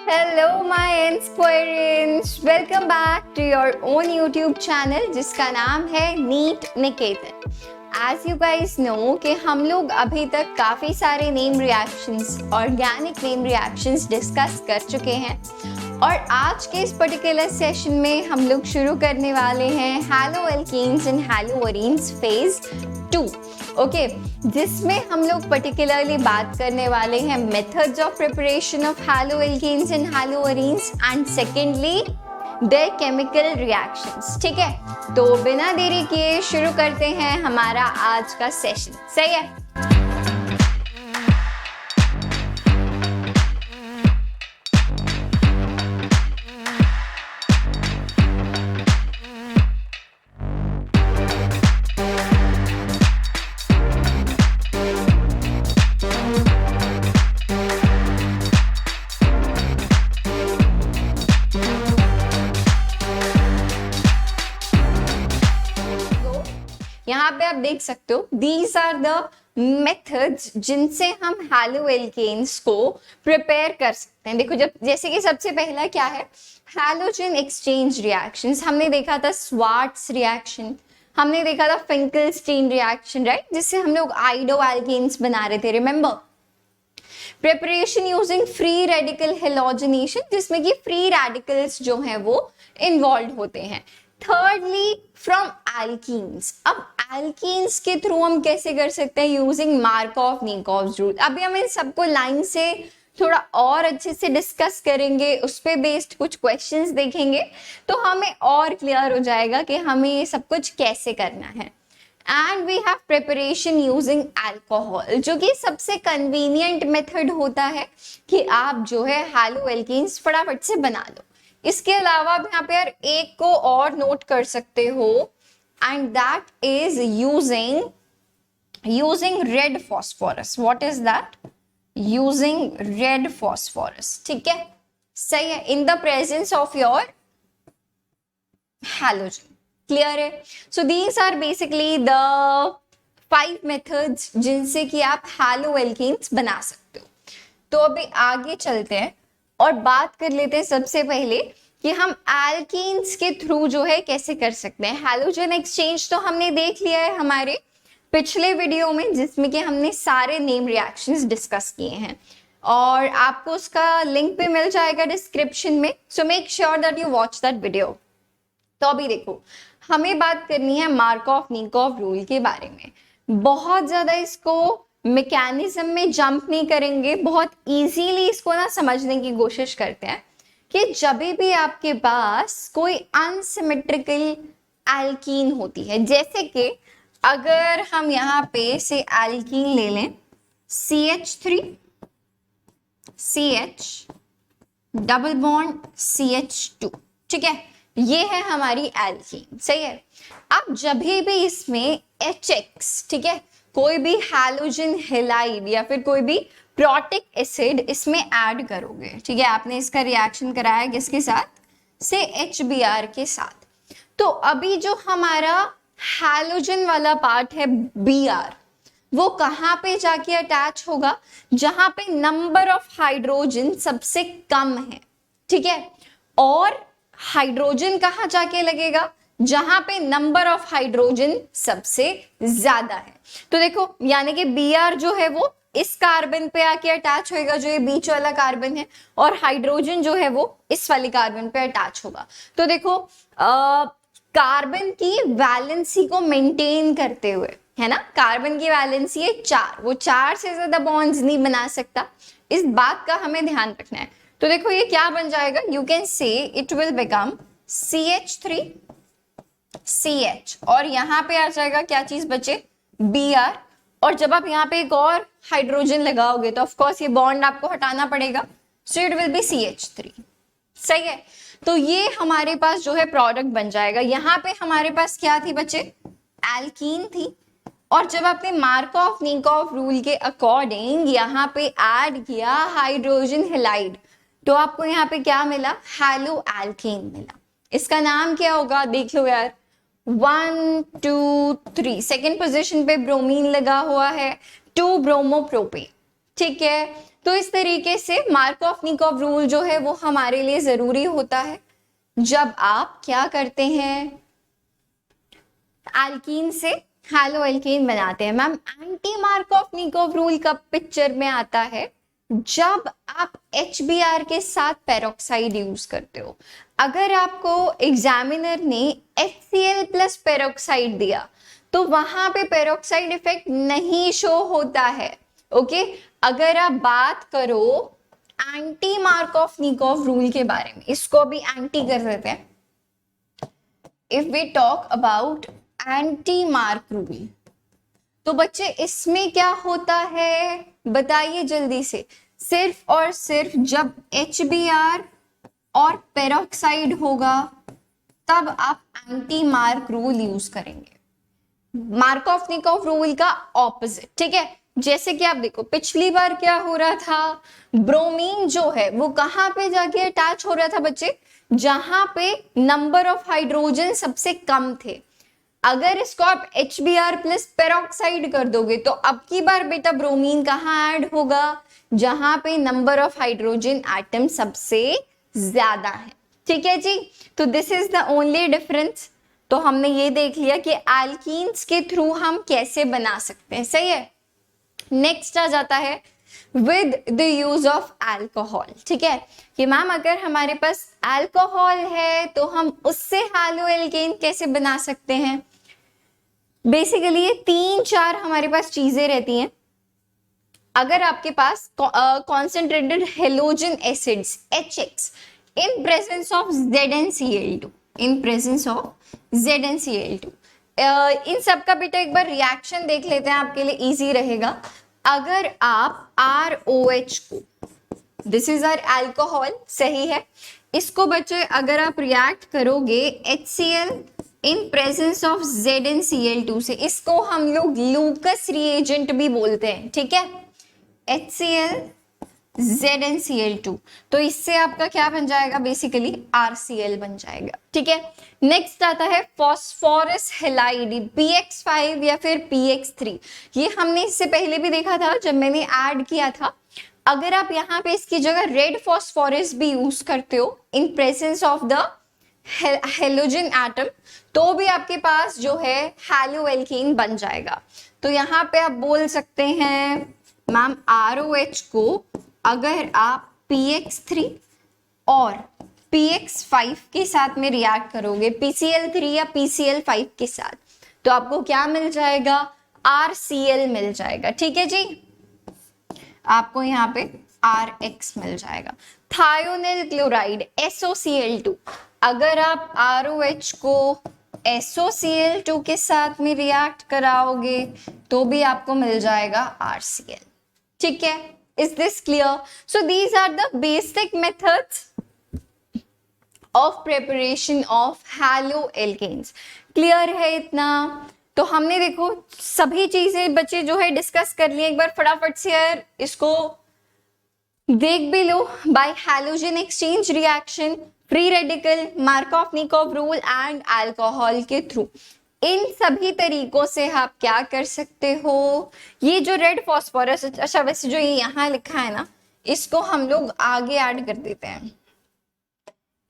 Hello my Inspirants, welcome back to your own YouTube channel जिसका नाम है NEET Niketan. As you guys know कि हम लोग अभी तक काफ़ी सारे name reactions, organic name reactions discuss कर चुके हैं और आज के इस पर्टिकुलर सेशन में हम लोग शुरू करने वाले हैं hello alkenes and hello arenes phase 2। Okay, जिसमें हम लोग पर्टिकुलरली बात करने वाले हैं methods of preparation of hello alkenes and hello arenes and secondly there chemical reactions. ठीक है, तो बिना देरी किए शुरू करते हैं हमारा आज का सेशन। सही है? यहाँ पे आप देख सकते हो दीज आर द मेथड्स जिनसे हम हैलो एल्केन्स को प्रिपेयर कर सकते हैं। देखो, जब जैसे कि सबसे पहला क्या है, हैलोजन एक्सचेंज रिएक्शंस। हमने देखा था स्वार्ट्स रिएक्शन, हमने देखा था फिंकलस्टीन रिएक्शन, राइट, जिससे हम लोग आइडो एल्केन्स बना रहे थे। Remember, preparation using free radical halogenation, जिसमें कि फ्री रेडिकल्स जो हैं वो इन्वॉल्व होते हैं। Thirdly from alkenes. अब एल्कीन्स के थ्रू हम कैसे कर सकते हैं, यूजिंग मार्कोव निकोव्स रूल। अभी हम इन सबको लाइन से थोड़ा और अच्छे से डिस्कस करेंगे, उस पे बेस्ड कुछ क्वेश्चंस देखेंगे तो हमें और क्लियर हो जाएगा कि हमें ये सब कुछ कैसे करना है। And we have preparation using alcohol, जो कि सबसे कन्वीनियंट मेथड होता है कि आप जो है हैलो एल्कीन्स फटाफट से बना लो। इसके अलावा आप यहाँ पे यार एक को और नोट कर सकते हो, and that is using red phosphorus. What is that? Using red phosphorus. ठीक है, सही है, in the presence of your halogen. Clear है? So these are basically the 5 methods जिनसे कि आप हैलो एल्कीन्स बना सकते हो। तो अभी आगे चलते हैं और बात कर लेते हैं सबसे पहले कि हम एल्कीन्स के थ्रू जो है कैसे कर सकते हैं। हैलोजन एक्सचेंज तो हमने देख लिया है हमारे पिछले वीडियो में, जिसमें कि हमने सारे नेम रिएक्शंस डिस्कस किए हैं और आपको उसका लिंक भी मिल जाएगा डिस्क्रिप्शन में। So make sure that you watch that video. तो अभी देखो, हमें बात करनी है मार्कोव निकोव रूल के बारे में। बहुत ज्यादा इसको मैकेनिज्म में जंप नहीं करेंगे, बहुत इजीली इसको ना समझने की कोशिश करते हैं कि जब भी आपके पास कोई अनसिमेट्रिकल एल्कीन होती है, जैसे कि अगर हम यहाँ पे से एल्कीन ले लें CH3 CH double bond CH2, ठीक है, ये है हमारी एल्कीन। सही है। अब जब भी इसमें HX, ठीक है, कोई भी हैलोजन हैलाइड या फिर कोई भी प्रोटिक एसिड इसमें ऐड करोगे, ठीक है, आपने इसका रिएक्शन कराया किसके साथ, से HBr के साथ, तो अभी जो हमारा हैलोजन वाला पार्ट है Br, वो कहाँ पे जाके अटैच होगा, जहां पे नंबर ऑफ हाइड्रोजन सबसे कम है। ठीक है, और हाइड्रोजन कहाँ जाके लगेगा, जहां पे नंबर ऑफ हाइड्रोजन सबसे ज्यादा है। तो देखो, यानी कि Br जो है वो इस कार्बन पे आके अटैच होगा, जो ये बीच वाला कार्बन है, और हाइड्रोजन जो है वो इस वाली कार्बन पे अटैच होगा। तो देखो, कार्बन की वैलेंसी को मेंटेन करते हुए, है ना, कार्बन की वैलेंसी है 4, वो 4 से ज्यादा बॉन्ड्स नहीं बना सकता, इस बात का हमें ध्यान रखना है। तो देखो ये क्या बन जाएगा, you can say it will become CH3 CH, और यहाँ पे आ जाएगा क्या चीज बचे, Br, और जब आप यहाँ पे एक और हाइड्रोजन लगाओगे तो ऑफ कोर्स ये बॉन्ड आपको हटाना पड़ेगा, so it will be CH3। सही है, तो ये हमारे पास जो है प्रोडक्ट बन जाएगा। यहाँ पे हमारे पास क्या थी बच्चे, एल्कीन थी, और जब आपने मार्कोव निकोव रूल के अकॉर्डिंग यहाँ पे ऐड किया हाइड्रोजन हैलाइड, तो आपको यहाँ पे क्या मिला, हैलो एल्कीन मिला। इसका नाम क्या होगा, देख लो यार, 1 2 3, सेकेंड पोजीशन पे ब्रोमीन लगा हुआ है, 2 ब्रोमोप्रोपेन। ठीक है, तो इस तरीके से मार्कोव-निकोव रूल जो है वो हमारे लिए जरूरी होता है जब आप क्या करते हैं, एल्कीन से हैलो एल्कीन बनाते हैं। मैम एंटी मार्कोव-निकोव रूल कब पिक्चर में आता है, जब आप HBr के साथ पेरोक्साइड यूज करते हो। अगर आपको एग्जामिनर ने HCl प्लस पेरोक्साइड दिया तो वहां पे पेरोक्साइड इफेक्ट नहीं शो होता है। ओके, अगर आप बात करो एंटी मार्कोव-निकोव रूल के बारे में, इसको भी एंटी कर देते हैं। If we talk about anti mark rule, तो बच्चे इसमें क्या होता है बताइए जल्दी से। सिर्फ और सिर्फ जब HBr और पेरोक्साइड होगा तब आप एंटी मार्क रूल यूज करेंगे, मार्कोव-निकोव रूल का ऑपोजिट। ठीक है, जैसे कि आप देखो पिछली बार क्या हो रहा था, ब्रोमीन जो है वो कहां पे जाके अटैच हो रहा था बच्चे, जहां पे नंबर ऑफ हाइड्रोजन सबसे कम थे। अगर इसको आप HBr प्लस पेरोक्साइड कर दोगे तो अब की बार बेटा ब्रोमीन कहाँ ऐड होगा, जहां पे नंबर ऑफ हाइड्रोजन एटम सबसे ज्यादा है। ठीक है जी, तो this is the only difference. तो हमने ये देख लिया कि एल्कीन्स के थ्रू हम कैसे बना सकते हैं, सही है। नेक्स्ट आ जाता है with the use of alcohol. ठीक है, कि मैम अगर हमारे पास अल्कोहल है तो हम उससे हैलो एल्केन कैसे बना सकते हैं। बेसिकली ये 3-4 हमारे पास चीजें रहती हैं। अगर आपके पास concentrated halogen acids HX in presence of ZnCl2, in presence of ZnCl2, इन सब का बेटा एक बार रिएक्शन देख लेते हैं, आपके लिए इजी रहेगा। अगर आप ROH को, दिस इज आवर अल्कोहल, सही है, इसको बच्चे अगर आप रिएक्ट करोगे HCl in presence of ZnCl2 से, इसको हम लोग लूकस रिएजेंट भी बोलते हैं। ठीक है, HCl ZnCl2, तो इससे आपका क्या बन जाएगा, बेसिकली RCl बन जाएगा। ठीक है, नेक्स्ट आता है फॉस्फोरस हैलाइड PX5 या फिर PX3। ये हमने इससे पहले भी देखा था जब मैंने ऐड किया था। अगर आप यहाँ पे इसकी जगह रेड फॉस्फोरस भी यूज करते हो in presence of the halogen atom, तो भी आपके पास जो है हैलो एल्कीन बन जाएगा। तो यहाँ पे आप बोल सकते हैं मैम ROH को अगर आप PX3 और PX5 के साथ में रिएक्ट करोगे, PCl3 या PCl5 के साथ, तो आपको क्या मिल जाएगा, RCl मिल जाएगा। ठीक है जी, आपको यहाँ पे RX मिल जाएगा। थायोनिल क्लोराइड SOCl2, अगर आप ROH को SOCl2 के साथ में रिएक्ट कराओगे तो भी आपको मिल जाएगा RCl। ठीक है, is this clear? So these are the basic methods of preparation of haloalkanes. Clear है इतना? तो हमने देखो सभी चीजें बच्चे जो है डिस्कस कर लिए। एक बार फटाफट से यार इसको देख भी लो। By halogen exchange reaction, free radical, Markovnikov rule and alcohol के थ्रू, इन सभी तरीकों से आप क्या कर सकते हो। ये जो रेड फॉस्फोरस, अच्छा वैसे जो ये यहाँ लिखा है ना, इसको हम लोग आगे ऐड कर देते हैं,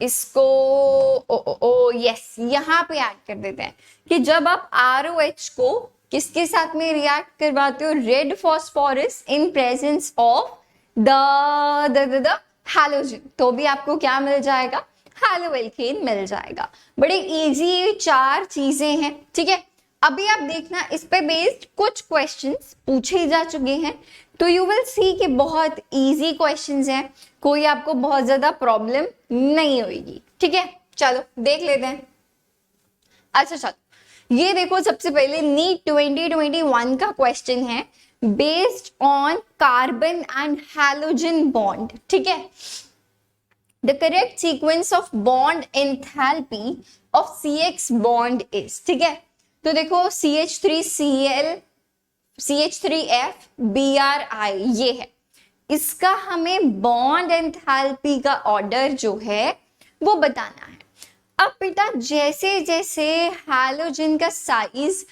इसको यस यहाँ पे ऐड कर देते हैं कि जब आप ROH को किसके साथ में रिएक्ट करवाते हो, red phosphorus in presence of the halogen, तो भी आपको क्या मिल जाएगा, हैलो एल्केन मिल जाएगा। बड़े इजी 4 चीजें हैं। ठीक है, अभी आप देखना इस पे बेस्ड कुछ क्वेश्चंस पूछे जा चुके हैं, तो यू विल सी कि बहुत इजी क्वेश्चंस हैं, कोई आपको बहुत ज्यादा प्रॉब्लम नहीं होगी। ठीक है, चलो देख लेते हैं। अच्छा चलो ये देखो, सबसे पहले नीट 2021 का क्वेश्चन है based on carbon and halogen bond. ठीक है, the correct sequence of bond enthalpy of CX bond is। ठीक है, तो देखो CH3Cl CH3F Bri ये है, इसका हमें बॉन्ड एंथैल्पी का ऑर्डर जो है वो बताना है। अब बेटा जैसे जैसे हैलोजन का साइज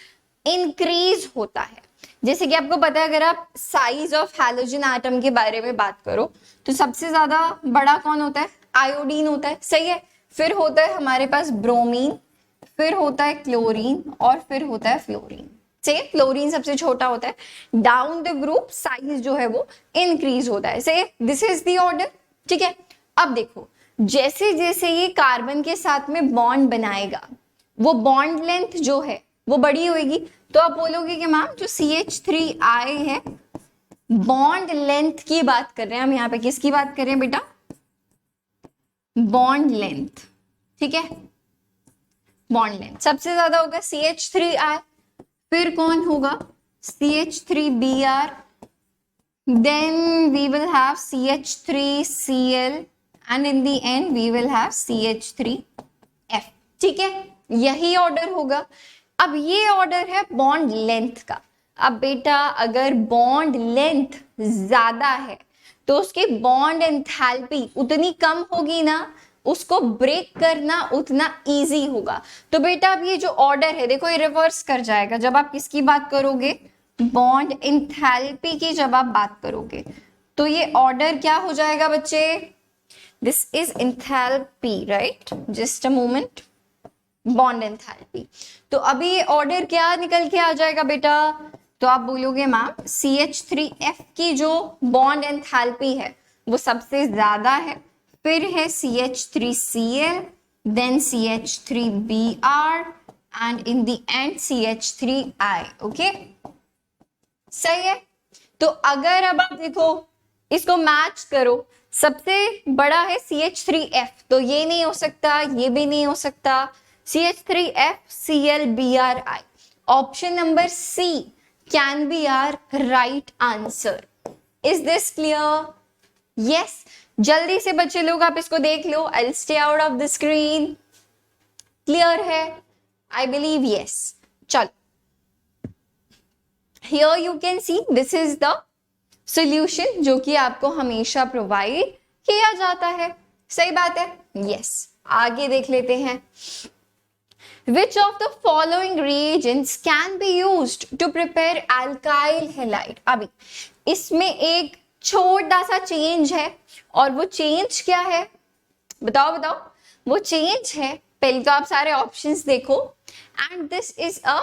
इंक्रीज होता है, जैसे कि आपको पता है, अगर आप साइज ऑफ हैलोजन एटम के बारे में बात करो तो सबसे ज्यादा बड़ा कौन होता है? आयोडीन होता है, सही है। फिर होता है हमारे पास ब्रोमीन, फिर होता है क्लोरीन, और फिर होता है फ्लोरीन। से फ्लोरीन सबसे छोटा होता है। डाउन द ग्रुप साइज जो है वो इंक्रीज होता है। से दिस इज द ऑर्डर, ठीक है। अब देखो, जैसे जैसे ये कार्बन के साथ में बॉन्ड बनाएगा, वो बॉन्ड लेंथ जो है वो बड़ी होगी। तो आप बोलोगे कि मैम जो CH3I है, बॉन्ड लेंथ की बात कर रहे हैं हम यहाँ पे। किसकी बात कर रहे हैं बेटा? बॉन्ड लेंथ, ठीक है। बॉन्ड लेंथ सबसे ज्यादा होगा CH3I, फिर कौन होगा? CH3Br, then we will have CH3Cl and in the end we will have CH3F, ठीक है। यही ऑर्डर होगा। अब ये ऑर्डर है बॉन्ड लेंथ का। अब बेटा अगर बॉन्ड लेंथ ज्यादा है तो उसकी बॉन्ड एंथैल्पी उतनी कम होगी ना, उसको ब्रेक करना उतना इजी होगा। तो बेटा अब ये जो ऑर्डर है देखो, ये रिवर्स कर जाएगा। जब आप किसकी बात करोगे? बॉन्ड एंथैल्पी की जब आप बात करोगे तो ये ऑर्डर क्या हो जाएगा बच्चे? This is enthalpy, right? Just a moment, bond enthalpy. तो अभी ये ऑर्डर क्या निकल के आ जाएगा बेटा? तो आप बोलोगे मैम CH3F की जो बॉन्ड एंथैल्पी है वो सबसे ज्यादा है, फिर है CH3Cl, then CH3Br and in the end CH3I, okay, सही है। तो अगर अब आप देखो इसको मैच करो, सबसे बड़ा है CH3F, तो ये नहीं हो सकता, ये भी नहीं हो सकता। CH3FClBrI, option number C can be are right answer. Is this clear? Yes. जल्दी से बच्चे लोग आप इसको देख लो। I stay out of the screen. Clear है? I believe yes. चलो, here you can see this is the solution जो कि आपको हमेशा प्रोवाइड किया जाता है। सही बात है, यस। आगे देख लेते हैं। Which of the following reagents can be used to prepare alkyl halide? अभी इसमें एक छोटा सा चेंज है, और वो चेंज क्या है? बताओ बताओ। वो चेंज है, पहले तो आप सारे ऑप्शंस देखो, and this is a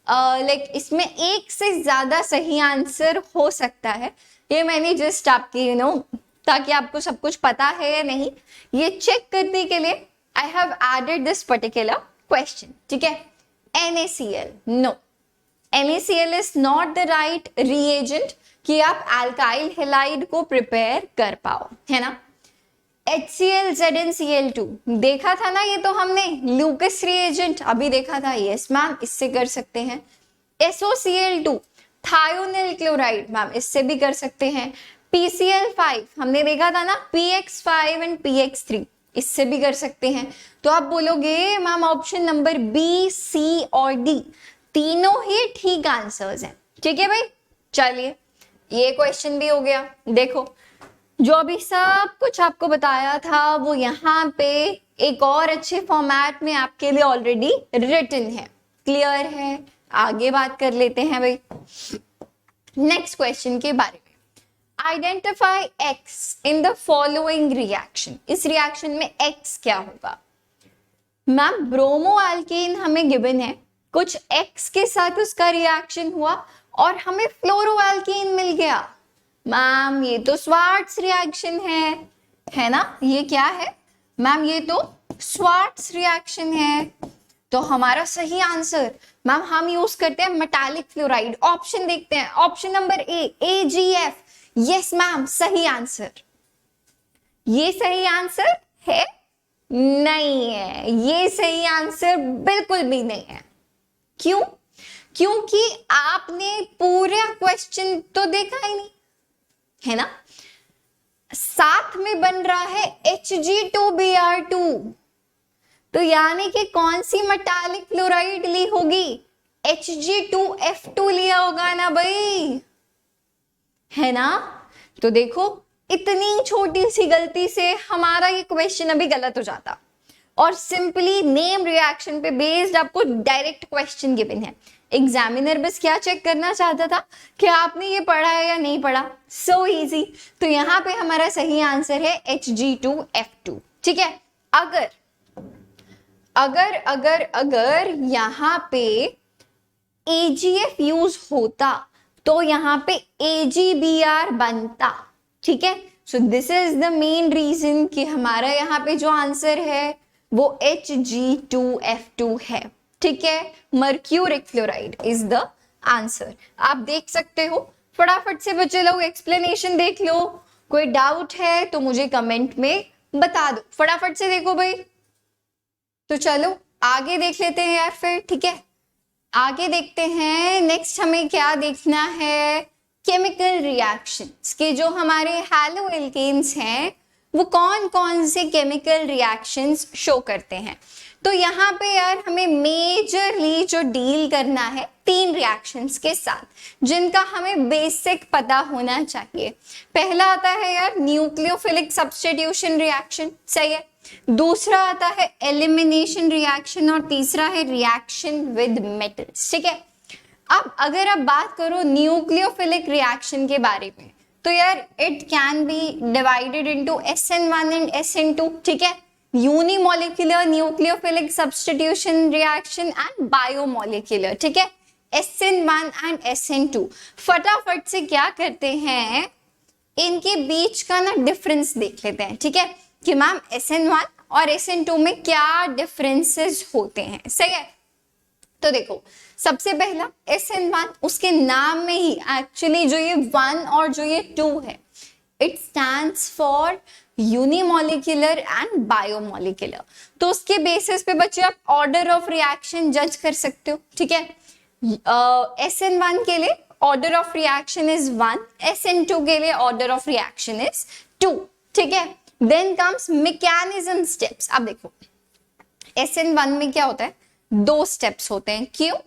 like इसमें एक से ज्यादा सही आंसर हो सकता है। ये मैंने जस्ट आपके ताकि आपको सब कुछ पता है या नहीं ये चेक करने के लिए I have added this particular question, ठीक है। NaCl, no, NaCl is not the right reagent कि आप अल्काइल हैलाइड को प्रिपेयर कर पाओ, है ना। HCl ZnCl2 देखा था ना, ये तो हमने लूकस रिएजेंट अभी देखा था। यस मैम, इससे कर सकते हैं। SOCl2 थायोनिल क्लोराइड, मैम इससे भी कर सकते हैं। PCl5 हमने देखा था ना, PX5 एंड PX3, इससे भी कर सकते हैं। तो आप बोलोगे ma'am option number B, C और D तीनों ही ठीक आंसर्स हैं, ठीक है भाई। चलिए, ये क्वेश्चन भी हो गया। देखो, जो अभी सब कुछ आपको बताया था वो यहाँ पे एक और अच्छे फॉर्मेट में आपके लिए ऑलरेडी रिटन है। क्लियर है? आगे बात कर लेते हैं भाई नेक्स्ट क्वेश्चन के बारे में। Identify X in the following reaction. इस रिएक्शन में X क्या होगा? मैम ब्रोमो एल्केन हमें गिवन है, कुछ X के साथ उसका रिएक्शन हुआ और हमें फ्लोरो एल्केन मिल गया। मैम ये तो स्वार्ट्स रिएक्शन है ना। ये क्या है मैम? ये तो स्वार्ट्स रिएक्शन है। तो हमारा सही आंसर मैम हम यूज करते हैं मेटालिक फ्लोराइड। ऑप्शन देखते हैं, option number A AgF। Yes ma'am, सही आंसर। ये सही आंसर है? नहीं है, ये सही आंसर बिल्कुल भी नहीं है। क्यों? क्योंकि आपने पूरा क्वेश्चन तो देखा ही नहीं, है ना। साथ में बन रहा है Hg2Br2, तो यानी कि कौन सी मेटालिक फ्लोराइड ली होगी? Hg2F2 लिया होगा ना भाई, है ना। तो देखो, इतनी छोटी सी गलती से हमारा ये क्वेश्चन अभी गलत हो जाता, और सिंपली नेम रिएक्शन पे बेस्ड आपको डायरेक्ट क्वेश्चन गिवन है। एग्जामिनर बस क्या चेक करना चाहता था कि आपने ये पढ़ा है या नहीं पढ़ा। So easy. तो यहाँ पे हमारा सही आंसर है Hg2F2। ठीक है, अगर अगर अगर अगर यहाँ पे AgF यूज होता तो यहाँ पे AgBr बनता। ठीक है, so this is the main reason कि हमारा यहाँ पे जो आंसर है वो Hg2F2 है। ठीक है, mercuric fluoride is the answer. आप देख सकते हो, फटाफट से बच्चे लोग एक्सप्लेनेशन देख लो। कोई डाउट है तो मुझे कमेंट में बता दो, फटाफट से देखो भाई। तो चलो आगे देख लेते हैं यार फिर। ठीक है, आगे देखते हैं। नेक्स्ट हमें क्या देखना है, केमिकल रिएक्शंस के जो हमारे हैलो एल्केन्स हैं वो कौन कौन से केमिकल रिएक्शंस शो करते हैं। तो यहाँ पे यार हमें मेजरली जो डील करना है 3 रिएक्शंस के साथ जिनका हमें बेसिक पता होना चाहिए। पहला आता है यार न्यूक्लियोफिलिक सब्स्टिट्यूशन रिएक्शन, सही है। दूसरा आता है एलिमिनेशन रिएक्शन और तीसरा है रिएक्शन विद मेटल्स। ठीक है, अब अगर आप बात करो न्यूक्लियोफिलिक रिएक्शन के बारे में तो यार it can be divided into SN1 and SN2। ठीक है, unimolecular nucleophilic substitution reaction and biomolecular. ठीक है, SN1 एंड SN2। फटाफट से क्या करते हैं, इनके बीच का ना डिफरेंस देख लेते हैं। ठीक है, कि मैम SN1 और SN2 में क्या डिफरेंसेस होते हैं। सही है, तो देखो सबसे पहला SN1, उसके नाम में ही एक्चुअली जो ये 1 और जो ये 2 है, it stands for unimolecular and biomolecular. तो उसके बेसिस पे बच्चे आप ऑर्डर ऑफ रिएक्शन जज कर सकते हो। ठीक है, SN1 के लिए order of reaction is 1, SN2 के लिए ऑर्डर ऑफ रिएक्शन इज 2। ठीक है, देन कम्स मैकेनिज्म स्टेप्स। अब देखो SN1 में क्या होता है, 2 स्टेप्स होते हैं। क्यों?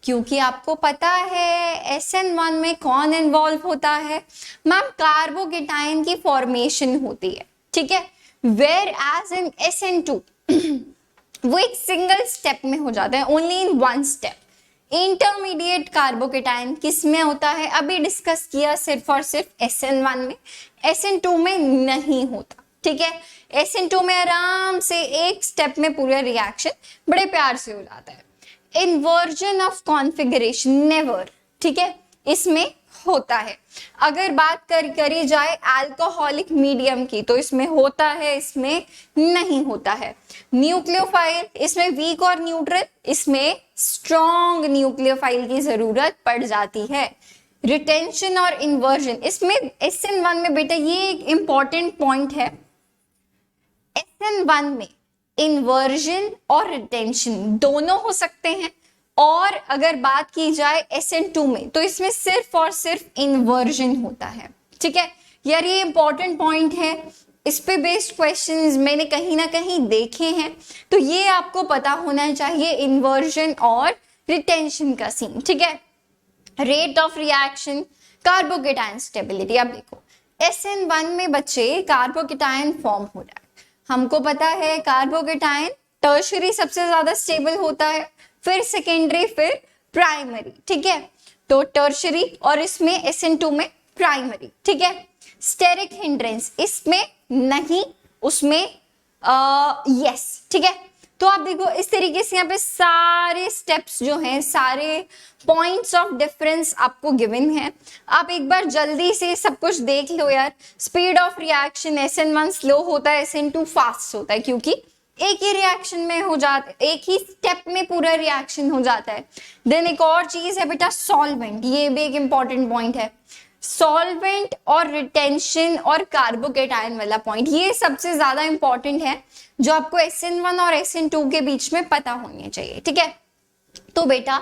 क्योंकि आपको पता है SN1 में कौन इन्वॉल्व होता है, मैम कार्बोकेटाइन की फॉर्मेशन होती है। ठीक है, वेयर एज इन SN2 वो एक सिंगल स्टेप में हो जाता है, only in 1 step. Intermediate carbocation किस में होता है, अभी डिस्कस किया, सिर्फ और सिर्फ SN1 में, SN2 में नहीं होता। ठीक है, SN2 में आराम से एक स्टेप में पूरा रिएक्शन बड़े प्यार से हो जाता है। इन्वर्जन ऑफ कॉन्फ़िगरेशन नेवर, ठीक है, इसमें होता है। अगर बात करी जाए अल्कोहलिक मीडियम की तो इसमें होता है, इसमें नहीं होता है। न्यूक्लियोफाइल, इसमें वीक और न्यूट्रल, इसमें स्ट्रॉन्ग न्यूक्लियोफाइल की जरूरत पड़ जाती है। रिटेंशन और इन्वर्जन, इसमें SN1 में बेटा ये एक इंपॉर्टेंट पॉइंट है, SN1 में इन्वर्जन और रिटेंशन दोनों हो सकते हैं। और अगर बात की जाए SN2 में तो इसमें सिर्फ और सिर्फ इन्वर्जन होता है। ठीक है यार, ये इंपॉर्टेंट पॉइंट है, इस पे बेस्ड क्वेश्चंस मैंने कहीं ना कहीं देखे हैं, तो ये आपको पता होना चाहिए इन्वर्जन और रिटेंशन का सीन। ठीक है, rate of reaction, carbocation stability. अब देखो SN1 में बच्चे कार्बोकेटाइन फॉर्म हो रहा है, हमको पता है कार्बोकेटाइन टर्शरी सबसे ज्यादा स्टेबल होता है, फिर सेकेंडरी, फिर प्राइमरी। ठीक है, तो टर्शरी और इसमें SN2 में प्राइमरी। ठीक है, स्टेरिक हिंड्रेंस इसमें नहीं, उसमें यस। ठीक है, तो आप देखो इस तरीके से यहाँ पे सारे स्टेप्स जो हैं, सारे पॉइंट्स ऑफ डिफरेंस आपको गिवन है। आप एक बार जल्दी से सब कुछ देख लो यार। Speed of reaction, SN1 slow होता है, SN2 फास्ट होता है, क्योंकि एक ही रिएक्शन में हो जाता है, एक ही स्टेप में पूरा रिएक्शन हो जाता है। देन एक और चीज है बेटा सॉल्वेंट, ये भी एक इंपॉर्टेंट पॉइंट है। सॉल्वेंट और रिटेंशन और कार्बोकेटाइन वाला पॉइंट, ये सबसे ज्यादा इंपॉर्टेंट है जो आपको SN1 और SN2 के बीच में पता होने चाहिए। ठीक है, तो बेटा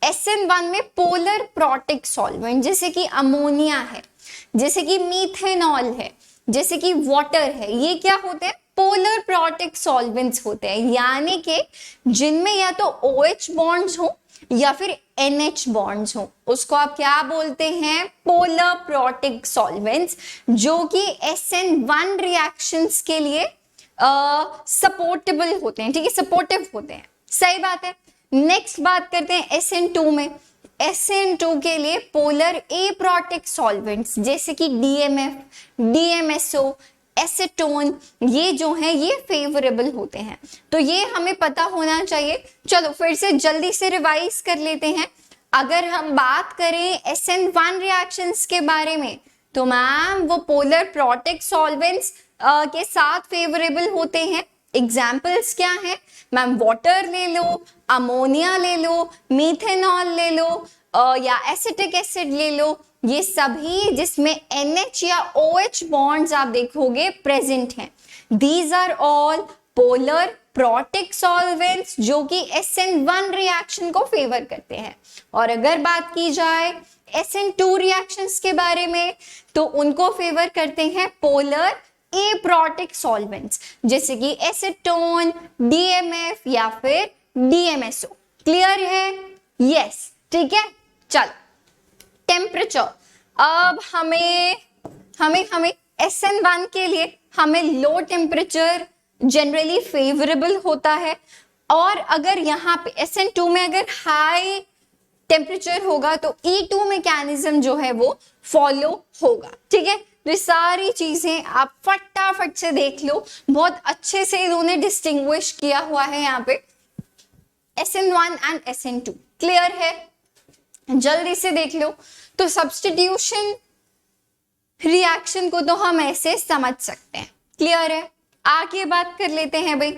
SN1 में पोलर प्रोटिक सॉल्वेंट जैसे कि अमोनिया है, जैसे कि मीथेनॉल है, जैसे कि वाटर है, ये क्या होते हैं, पोलर प्रोटिक सॉल्वेंट्स होते हैं, यानी कि जिनमें या तो OH बॉन्ड्स हो या फिर NH बॉन्ड्स हो, उसको आप क्या बोलते हैं, पोलर प्रोटिक सॉल्वेंट्स, जो कि SN1 रिएक्शंस के लिए सपोर्टेबल होते हैं। ठीक है, सपोर्टिव होते हैं, सही बात है। नेक्स्ट बात करते हैं SN2 में। SN2 के लिए पोलर एप्रोटिक सॉल्वेंट्स जैसे कि DMF, DMSO, एसीटोन, ये जो है ये फेवरेबल होते हैं। तो ये हमें पता होना चाहिए। चलो फिर से जल्दी से रिवाइज कर लेते हैं। अगर हम बात करें SN1 रिएक्शंस के बारे में, तो मैम वो पोलर प्रोटिक सॉल्वेंट्स के साथ फेवरेबल होते हैं। एग्जाम्पल्स क्या है मैम? वाटर ले लो, अमोनिया ले लो, मीथेनॉल ले लो, या एसिटिक एसिड ले लो। ये सभी जिसमें NH या OH बॉन्ड्स आप देखोगे प्रेजेंट हैं। These are all polar protic solvents जो कि SN1 रिएक्शन को फेवर करते हैं। और अगर बात की जाए SN2 रिएक्शंस के बारे में, तो उनको फेवर करते हैं पोलर एप्रोटिक सॉल्वेंट्स जैसे कि एसीटोन, DMF या फिर DMSO। क्लियर है? यस, ठीक है। चल टेम्परेचर, अब हमें SN1 के लिए हमें लो टेम्परेचर जनरली फेवरेबल होता है। और अगर यहाँ पे SN2 में अगर हाई टेम्परेचर होगा तो E2 मैकेनिज्म जो है वो फॉलो होगा। ठीक है, तो ये सारी चीजें आप फटाफट से देख लो। बहुत अच्छे से इन्होंने डिस्टिंग्विश किया हुआ है यहाँ पे SN1 एंड SN2। क्लियर है? जल्दी से देख लो। तो सब्स्टिट्यूशन रिएक्शन को तो हम ऐसे समझ सकते हैं। क्लियर है? आगे बात कर लेते हैं भाई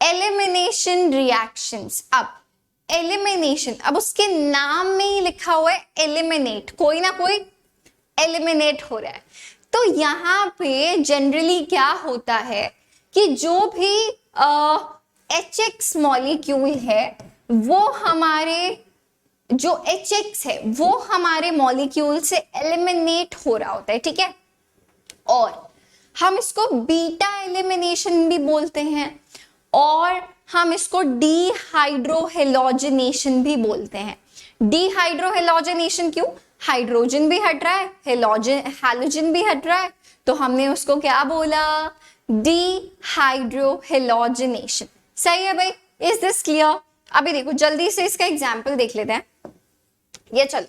एलिमिनेशन रिएक्शंस। अब एलिमिनेशन, अब उसके नाम में ही लिखा हुआ है एलिमिनेट, कोई ना कोई एलिमिनेट हो रहा है। तो यहाँ पे जनरली क्या होता है कि जो भी HX मॉलिक्यूल है वो हमारे जो HX है वो हमारे मॉलिक्यूल से एलिमिनेट हो रहा होता है। ठीक है, और हम इसको बीटा एलिमिनेशन भी बोलते हैं और हम इसको डीहाइड्रोहेलोजिनेशन भी बोलते हैं। डीहाइड्रोहेलोजिनेशन क्यों? हाइड्रोजन भी हट रहा है, हैलोजन भी हट रहा है, तो हमने उसको क्या बोला? डीहाइड्रोहेलोजिनेशन। सही है भाई? Is this clear? अभी देखो जल्दी से इसका एग्जाम्पल देख लेते हैं। ये चलो,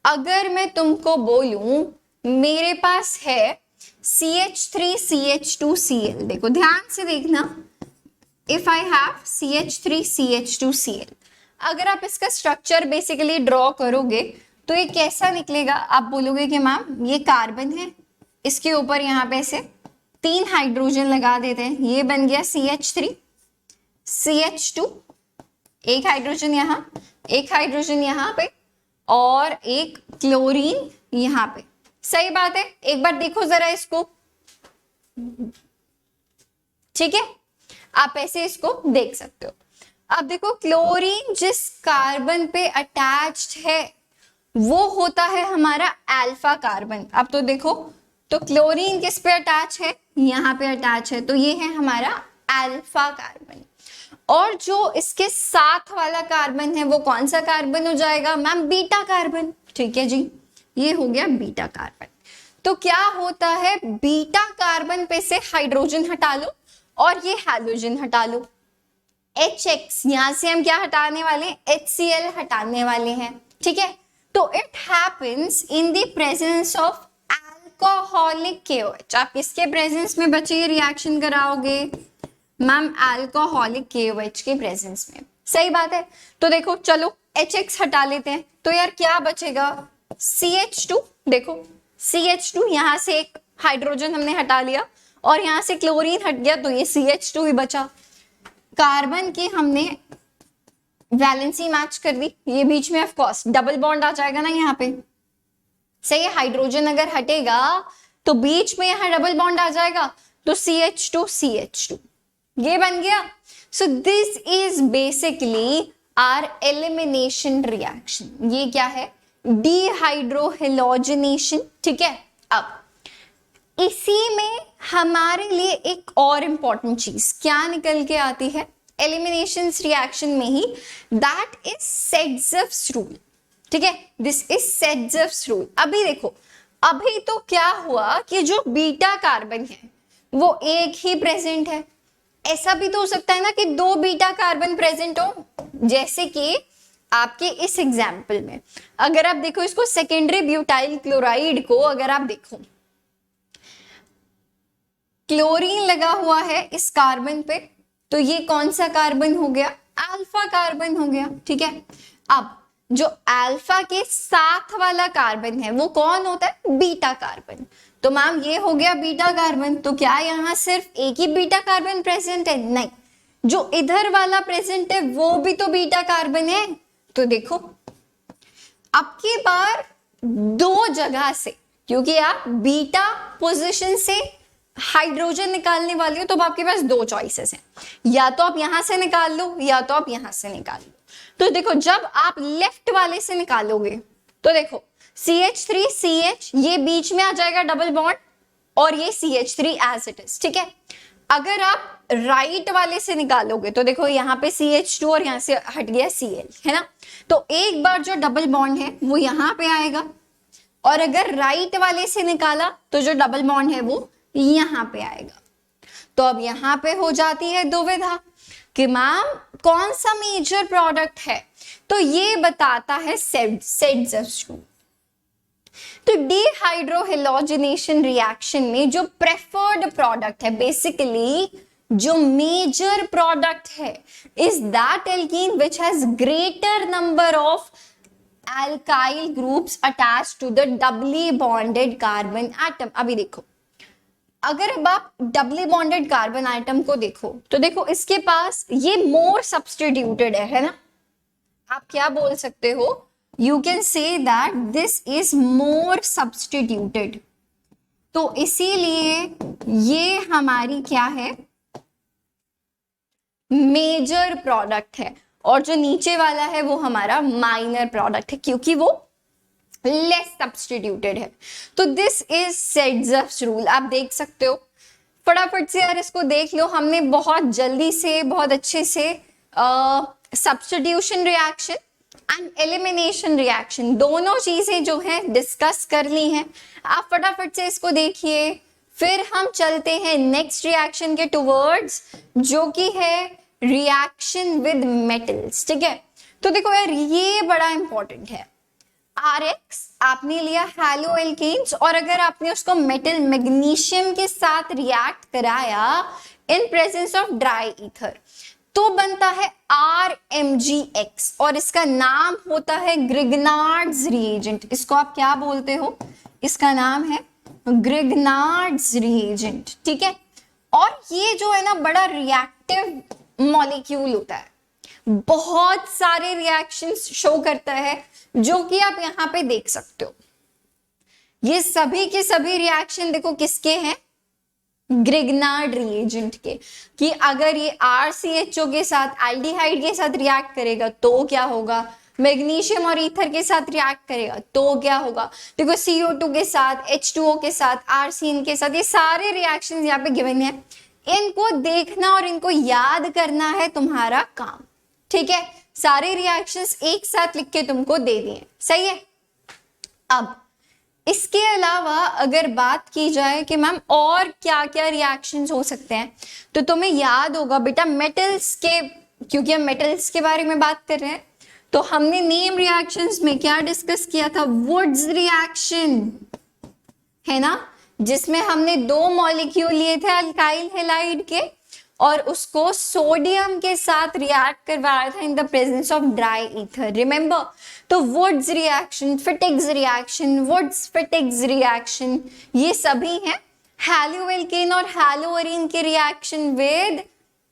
अगर मैं तुमको बोलूं मेरे पास है CH3CH2Cl, देखो ध्यान से देखना। इफ आई हैव CH3CH2Cl, अगर आप इसका स्ट्रक्चर बेसिकली ड्रॉ करोगे तो ये कैसा निकलेगा? आप बोलोगे कि मैम ये कार्बन है, इसके ऊपर यहाँ पे से 3 हाइड्रोजन लगा देते हैं, ये बन गया CH3, CH2, एक हाइड्रोजन यहाँ, एक हाइड्रोजन यहाँ पे और एक क्लोरीन यहाँ पे। सही बात है? एक बार देखो जरा इसको। ठीक है, आप ऐसे इसको देख सकते हो। अब देखो क्लोरीन जिस कार्बन पे अटैच्ड है वो होता है हमारा अल्फा कार्बन। अब तो देखो, तो क्लोरीन किस पे अटैच है? यहाँ पे अटैच है, तो ये है हमारा अल्फा कार्बन। और जो इसके साथ वाला कार्बन है वो कौन सा कार्बन हो जाएगा मैम? Beta carbon. ठीक है जी, ये हो गया बीटा कार्बन। तो क्या होता है, बीटा कार्बन पे से हाइड्रोजन हटा लो और ये हैलोजन हटा लो। HX यहां से हम क्या हटाने वाले हैं? HCl हटाने वाले हैं। ठीक है, तो it happens in the presence of alcoholic KOH। आप किसके प्रेजेंस में बच्चे ये रिएक्शन कराओगे? मैम अल्कोहलिक KOH के प्रेजेंस में। सही बात है? तो देखो चलो HX हटा लेते हैं, तो यार क्या बचेगा? CH2। देखो CH2, यहां से एक हाइड्रोजन हमने हटा लिया और यहां से क्लोरीन हट गया, तो ये CH2 ही बचा। कार्बन की हमने वैलेंसी मैच कर दी, ये बीच में ऑफ कोर्स डबल बॉन्ड आ जाएगा ना यहाँ पे। सही है, हाइड्रोजन अगर हटेगा तो बीच में यहाँ डबल बॉन्ड आ जाएगा, तो CH2 CH2 ये बन गया। So this is basically our elimination reaction. ये क्या है? डीहाइड्रोहेलोजिनेशन। ठीक है, अब इसी में हमारे लिए एक और इंपॉर्टेंट चीज क्या निकल के आती है एलिमिनेशन रिएक्शन में ही, दैट इज सेड्जर्व्स रूल। ठीक है, दिस इज सेड्जर्व्स रूल। अभी देखो, अभी तो क्या हुआ कि जो बीटा कार्बन है वो एक ही प्रेजेंट है, ऐसा भी तो हो सकता है ना कि 2 बीटा कार्बन प्रेजेंट हो, जैसे कि आपके इस एग्जाम्पल में अगर आप देखो इसको सेकेंडरी ब्यूटाइल क्लोराइड को, अगर आप देखो क्लोरीन लगा हुआ है इस कार्बन पे, तो ये कौन सा कार्बन हो गया? अल्फा कार्बन हो गया, ठीक है। अब जो अल्फा के साथ वाला कार्बन है वो कौन होता है? Beta carbon. तो मैम ये हो गया बीटा कार्बन, तो क्या यहाँ सिर्फ एक ही बीटा कार्बन प्रेजेंट है? नहीं, जो इधर वाला प्रेजेंट है वो भी तो बीटा कार्बन है। तो देखो अब की बार 2 जगह से, क्योंकि आप बीटा पोजीशन से हाइड्रोजन निकालने वाली हो तो अब आपके पास 2 चॉइसेस हैं, या तो आप यहां से निकाल लो या तो आप यहां से निकाल लो। तो देखो जब आप लेफ्ट वाले से निकालोगे तो देखो CH3CH ये बीच में आ जाएगा डबल बॉन्ड और ये CH3 एज इट इज, ठीक है। अगर आप राइट वाले से निकालोगे तो देखो यहाँ पे CH2 और यहाँ से हट गया Cl, है ना। तो एक बार जो डबल बॉन्ड है वो यहाँ पे आएगा, और अगर राइट वाले से निकाला तो जो डबल बॉन्ड है वो यहाँ पे आएगा। तो अब यहाँ पे हो जाती है दुविधा कि मैम कौन सा मेजर प्रोडक्ट है, तो ये बताता है सेड्जर्स। तो डिहाइड्रोहेलोजिनेशन रिएक्शन में जो प्रेफर्ड प्रोडक्ट है, बेसिकली जो मेजर प्रोडक्ट है, is that alkene which has greater number of alkyl groups attached to the doubly bonded carbon atom। अभी देखो अगर अब आप डबली बॉन्डेड कार्बन आइटम को देखो तो देखो इसके पास ये मोर सब्स्टिट्यूटेड है ना। आप क्या बोल सकते हो? You can say that this is more substituted. तो इसीलिए ये हमारी क्या है? मेजर प्रोडक्ट है, और जो नीचे वाला है वो हमारा माइनर प्रोडक्ट है क्योंकि वो लेस सब्स्टिट्यूटेड है। तो दिस इज सेड्जर्स रूल। आप देख सकते हो, फटाफट से यार इसको देख लो। हमने बहुत जल्दी से बहुत अच्छे से substitution reaction and elimination reaction दोनों चीजें जो है डिस्कस कर ली हैं। आप फटाफट से इसको देखिए, फिर हम चलते हैं नेक्स्ट रिएक्शन के टुवर्ड्स, जो कि है रिएक्शन विद मेटल्स, ठीक है। तो देखो यार ये बड़ा इंपॉर्टेंट है। RX आपने लिया हैलो एल्केन्स, और अगर आपने उसको मेटल मैग्नीशियम के साथ रिएक्ट कराया in presence of dry ether तो बनता है RMgX, और इसका नाम होता है ग्रिग्नार्ड्स रिएजेंट। इसको आप क्या बोलते हो? इसका नाम है ग्रिग्नार्ड्स रिएजेंट, ठीक है। और ये जो है ना बड़ा रिएक्टिव मॉलिक्यूल होता है, बहुत सारे रिएक्शंस शो करता है, जो कि आप यहां पे देख सकते हो। ये सभी के सभी रिएक्शन देखो किसके हैं? ग्रिग्नार्ड रिएजेंट के। कि अगर ये RCHO के साथ एल्डिहाइड के साथ रिएक्ट करेगा तो क्या होगा? मैग्नीशियम और ईथर के साथ रिएक्ट करेगा तो क्या होगा? देखो CO2 के साथ, H2O के साथ, आर्सीन के साथ, ये सारे रिएक्शंस यहाँ पे गिवन है। इनको देखना और इनको याद करना है तुम्हारा काम, ठीक है। सारे रिएक्शंस एक साथ लिख के तुमको दे दिए, सही है। अब इसके अलावा अगर बात की जाए कि मैम और क्या क्या रिएक्शंस हो सकते हैं, तो तुम्हें याद होगा बेटा मेटल्स के, क्योंकि हम मेटल्स के बारे में बात कर रहे हैं, तो हमने नेम रिएक्शंस में क्या डिस्कस किया था? वुड्स रिएक्शन, है ना, जिसमें हमने 2 मॉलिक्यूल लिए थे अल्काइल हैलाइड के, और उसको सोडियम के साथ रिएक्ट करवाया था in the presence of dry ether, remember. तो Wurtz reaction, Fittig's reaction, Wurtz Fittig's reaction, ये सभी हैं हैलोएल्केन और हैलोअरीन के रिएक्शन विद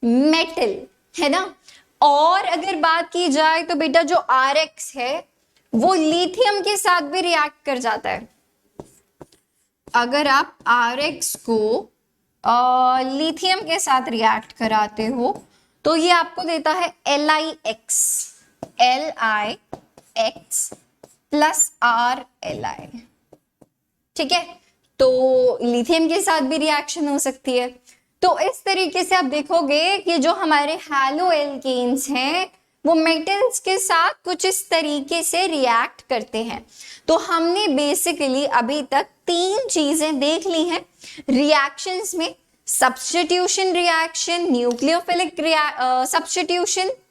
मेटल, है ना। और अगर बात की जाए तो बेटा जो RX है वो लिथियम के साथ भी रिएक्ट कर जाता है। अगर आप RX को लिथियम के साथ रिएक्ट कराते हो तो ये आपको देता है LiX प्लस RLi, ठीक है। तो लिथियम के साथ भी रिएक्शन हो सकती है। तो इस तरीके से आप देखोगे कि जो हमारे हैलो एल्केन्स हैं वो मेटल्स के साथ कुछ इस तरीके से रिएक्ट करते हैं। तो हमने बेसिकली अभी तक 3 चीजें देख ली हैं रिएक्शंस में, substitution reaction,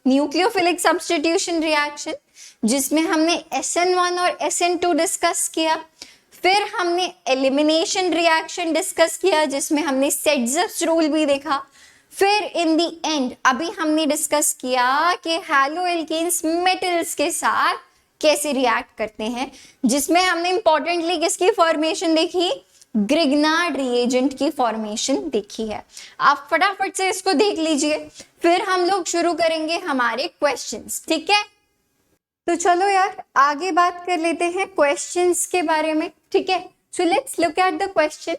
nucleophilic substitution reaction, जिसमें हमने SN1 और SN2 डिस्कस किया। फिर हमने एलिमिनेशन रिएक्शन डिस्कस किया, जिसमें हमने सेट्ज़र्फ्स रूल भी देखा। फिर इन दी एंड अभी हमने डिस्कस किया कि हैलोएल्केन्स मेटल्स के साथ कैसे रिएक्ट करते हैं, जिसमें हमने इंपॉर्टेंटली किसकी फॉर्मेशन देखी, ग्रिग्नार्ड रिएजेंट की फॉर्मेशन देखी है। आप फटाफट से इसको देख लीजिए, फिर हम लोग शुरू करेंगे हमारे क्वेश्चंस, ठीक है। तो चलो यार आगे बात कर लेते हैं क्वेश्चंस के बारे में, ठीक है। So let's look at the question.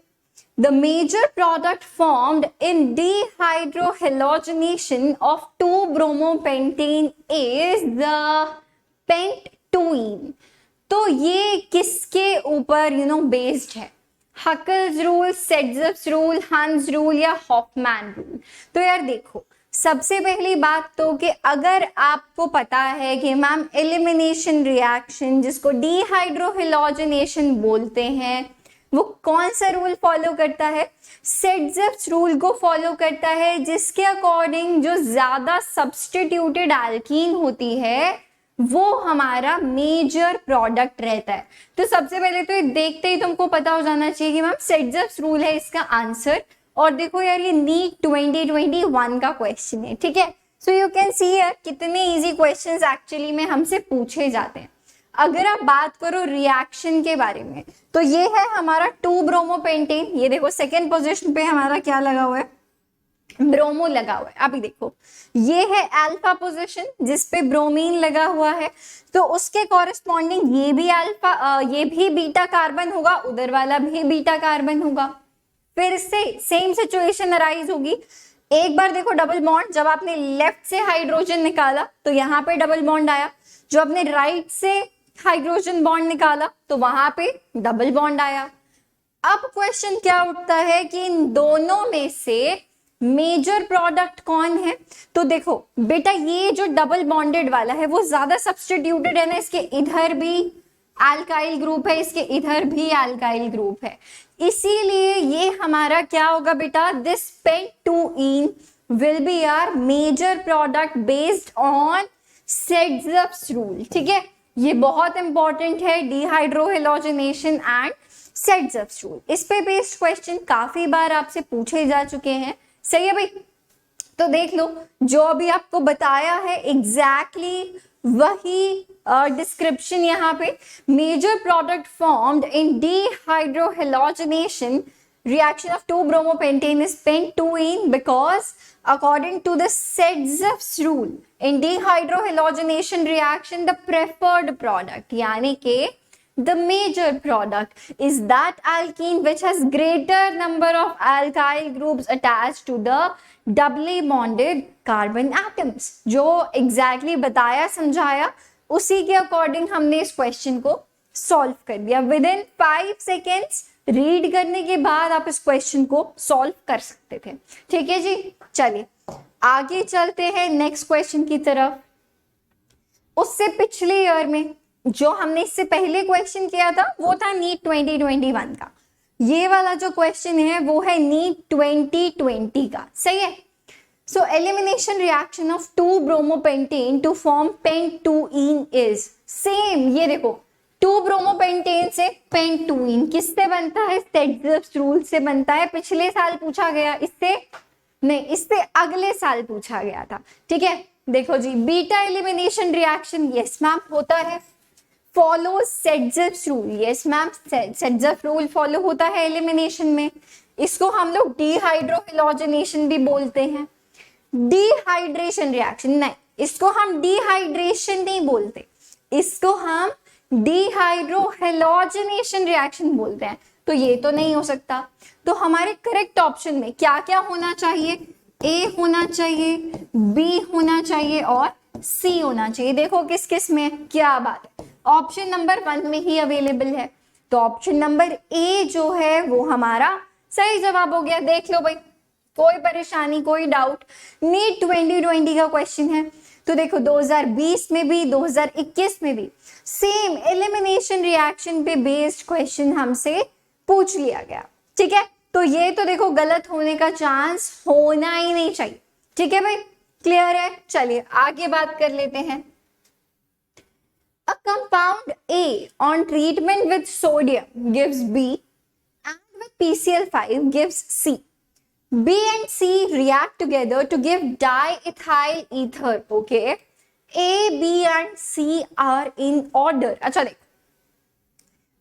The major product formed in dehydrohalogenation of 2-bromopentane is the pentoene। तो ये किसके ऊपर बेस्ड है? हकल्स रूल, सेट्ज़र्फ्स रूल, हंस रूल या हॉफमैन रूल? तो यार देखो, सबसे पहली बात तो कि अगर आपको पता है कि मैम एलिमिनेशन रिएक्शन जिसको डिहाइड्रोहेलोजनेशन बोलते हैं वो कौन सा रूल फॉलो करता है? सेट्ज़र्फ्स रूल को फॉलो करता है, जिसके अकॉर्डिंग जो ज्यादा सब्स्टिट्यूटेड एल्कीन होती है वो हमारा मेजर प्रोडक्ट रहता है। तो सबसे पहले तो ये देखते ही तुमको पता हो जाना चाहिए कि मैम सेट्ज़र्फ्स रूल है इसका आंसर। और देखो यार ये नीट 2021 का क्वेश्चन है, ठीक है। सो यू कैन सी यार कितने इजी क्वेश्चंस एक्चुअली में हमसे पूछे जाते हैं। अगर आप बात करो रिएक्शन के बारे में, तो ये है हमारा 2-ब्रोमोपेंटेन। ये देखो सेकेंड पोजीशन पे हमारा क्या लगा हुआ है, ब्रोमो लगा हुआ है। अभी देखो ये है अल्फा पोजीशन जिस पे ब्रोमीन लगा हुआ है, तो उसके कॉरेस्पॉन्डिंग ये भी अल्फा, ये भी बीटा कार्बन होगा, उधर वाला भी बीटा कार्बन होगा। फिर से सेम सिचुएशन अराइज होगी। एक बार देखो डबल बॉन्ड, जब आपने लेफ्ट से हाइड्रोजन निकाला तो यहाँ पे डबल बॉन्ड आया, जो आपने राइट से हाइड्रोजन बॉन्ड निकाला तो वहां पे डबल बॉन्ड आया। अब क्वेश्चन क्या उठता है कि इन दोनों में से मेजर प्रोडक्ट कौन है? तो देखो बेटा ये जो डबल बॉन्डेड वाला है वो ज्यादा सब्स्टिट्यूटेड है ना, इसके इधर भी अल्काइल ग्रुप है, इसके इधर भी अल्काइल ग्रुप है, इसीलिए ये हमारा क्या होगा बेटा, this pentene will be our major product based on Saytzeff's rule, ठीक है। ये बहुत इंपॉर्टेंट है, डिहाइड्रोहेलोजनेशन एंड सेट्ज़र्फ्स रूल। इस पे बेस्ड क्वेश्चन काफी बार आपसे पूछे जा चुके हैं, सही है भाई। तो देख लो जो अभी आपको बताया है एग्जैक्टली वही डिस्क्रिप्शन यहाँ पे। Major product formed in dehydrohalogenation reaction of 2-bromopentane is pentoene because according to the Setzer's rule in dehydrohalogenation reaction the preferred product यानी कि the major product is that alkene which has greater number of alkyl groups attached to the doubly bonded carbon atoms। जो exactly बताया समझाया उसी के according हमने इस question को सॉल्व कर दिया। विद इन 5 सेकेंड्स रीड करने के बाद आप इस क्वेश्चन को सॉल्व कर सकते थे, ठीक है जी। चलिए आगे चलते हैं नेक्स्ट क्वेश्चन की तरफ। उससे पिछले ईयर में जो हमने इससे पहले क्वेश्चन किया था वो था नीट 2021 का। ये वाला जो क्वेश्चन है वो है नीट 2020 का, सही है। So elimination reaction of two bromopentane to form pentene is same. ये देखो 2-ब्रोमोपेंटेन से पेंटोइन किससे बनता है, सेट्ज़र्फ्स रूल से बनता है। पिछले साल पूछा गया, इससे नहीं, इससे अगले साल पूछा गया था, ठीक है। देखो जी beta elimination reaction yes ma'am होता है, follow Saytzeff's rule, yes ma'am Saytzeff rule follow होता है एलिमिनेशन में। इसको हम लोग डिहाइड्रोहेलोजनेशन भी बोलते हैं। डिहाइड्रेशन रिएक्शन नहीं, इसको हम डिहाइड्रेशन नहीं बोलते, इसको हम डिहाइड्रोहेलोजनेशन रिएक्शन बोलते हैं। तो ये तो नहीं हो सकता। तो हमारे करेक्ट ऑप्शन में क्या क्या होना चाहिए, ए होना चाहिए, बी होना चाहिए और सी होना चाहिए। देखो किस किस में, क्या बात है, ऑप्शन नंबर 1 में ही अवेलेबल है। तो ऑप्शन नंबर ए जो है वो हमारा सही जवाब हो गया। देख लो भाई, कोई परेशानी कोई डाउट, नीट 2020 का क्वेश्चन है। तो देखो 2020 में भी 2021 में भी सेम एलिमिनेशन रिएक्शन पे बेस्ड क्वेश्चन हमसे पूछ लिया गया, ठीक है। तो ये तो देखो गलत होने का चांस होना ही नहीं चाहिए। ठीक है भाई, क्लियर है? चलिए आगे बात कर लेते हैं। A compound A on treatment with sodium gives B and with PCl5 gives C. B and C react together to give diethyl ether. Okay. A, B and C are in order. अच्छा देखो,